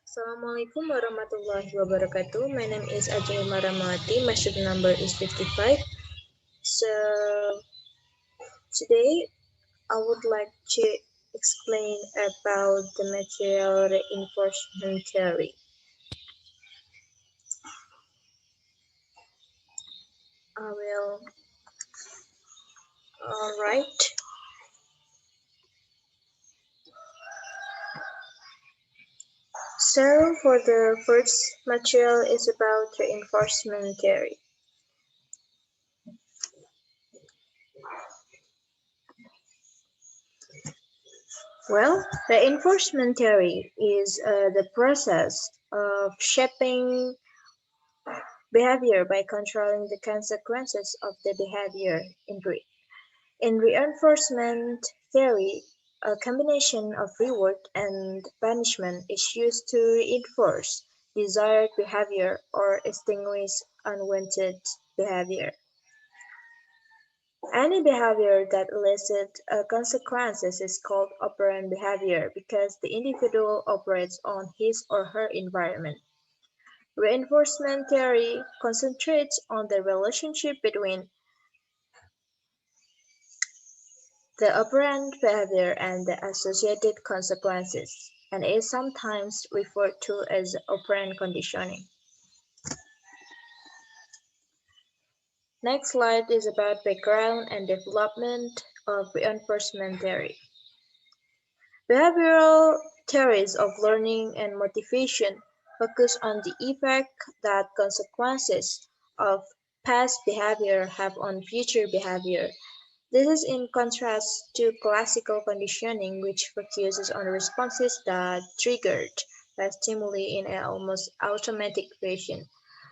Assalamualaikum warahmatullahi wabarakatuh. My name is Ajeng Irma Rahmawati. My student number is 55. So today I would like to explain about the material reinforcement theory. I will. Alright. So for the first material is about reinforcement theory. Well, reinforcement theory is the process of shaping behavior by controlling the consequences of the behavior in reinforcement theory. A combination of reward and punishment is used to reinforce desired behavior or extinguish unwanted behavior. Any behavior that elicits consequences is called operant behavior because the individual operates on his or her environment. Reinforcement theory concentrates on the relationship between the operant behavior and the associated consequences, and is sometimes referred to as operant conditioning. Next slide is about background and development of reinforcement theory. Behavioral theories of learning and motivation focus on the effect that consequences of past behavior have on future behavior. This is in contrast to classical conditioning, which focuses on responses that triggered by stimuli in an almost automatic fashion.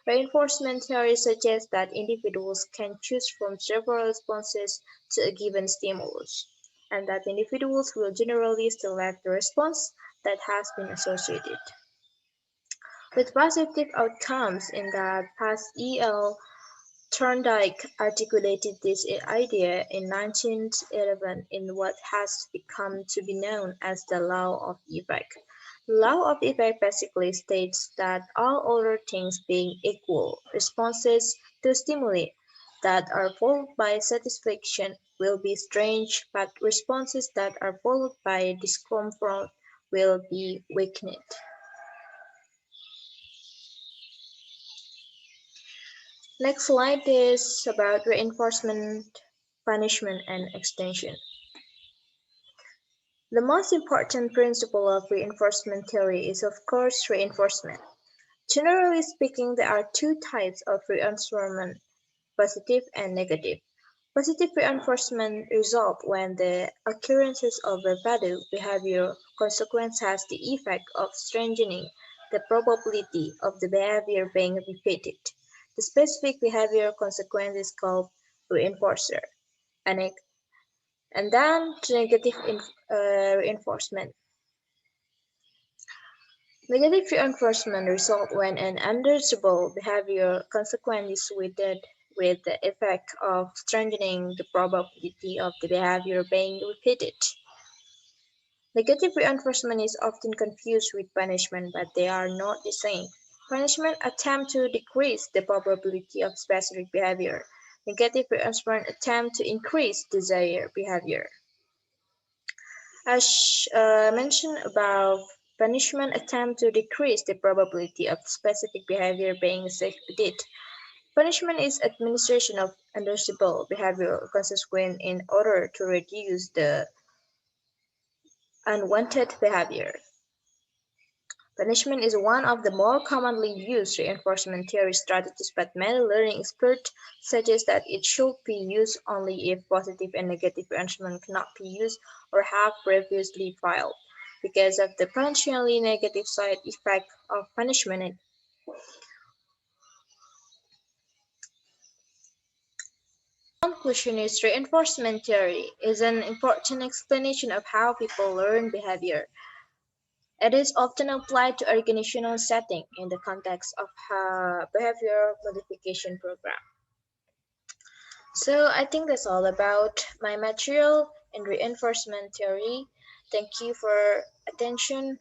Reinforcement theory suggests that individuals can choose from several responses to a given stimulus, and that individuals will generally select the response that has been associated with positive outcomes. In the past, E.L. Thorndike articulated this idea in 1911 in what has become to be known as the law of effect. The law of effect basically states that all other things being equal, responses to stimuli that are followed by satisfaction will be strange, but responses that are followed by discomfort will be weakened. Next slide is about reinforcement, punishment, and extension. The most important principle of reinforcement theory is, of course, reinforcement. Generally speaking, there are two types of reinforcement: positive and negative. Positive reinforcement results when the occurrence of a value behavior consequence has the effect of strengthening the probability of the behavior being repeated. The specific behavior consequence is called reinforcer. And, and then negative reinforcement. Negative reinforcement results when an undesirable behavior consequence is with the effect of strengthening the probability of the behavior being repeated. Negative reinforcement is often confused with punishment, but they are not the same. Punishment attempts to decrease the probability of specific behavior. Negative reinforcement attempts to increase desired behavior. As mentioned above, punishment attempts to decrease the probability of specific behavior being executed. Punishment is administration of undesirable behavioral consequence in order to reduce the unwanted behavior. Punishment is one of the more commonly used reinforcement theory strategies, but many learning experts suggest that it should be used only if positive and negative punishment cannot be used or have previously failed, because of the potentially negative side effect of punishment. Conclusion is reinforcement theory is an important explanation of how people learn behavior. It is often applied to organizational setting in the context of a behavior modification program. So I think that's all about my material in reinforcement theory. Thank you for attention.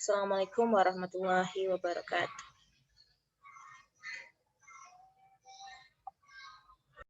Assalamualaikum warahmatullahi wabarakatuh.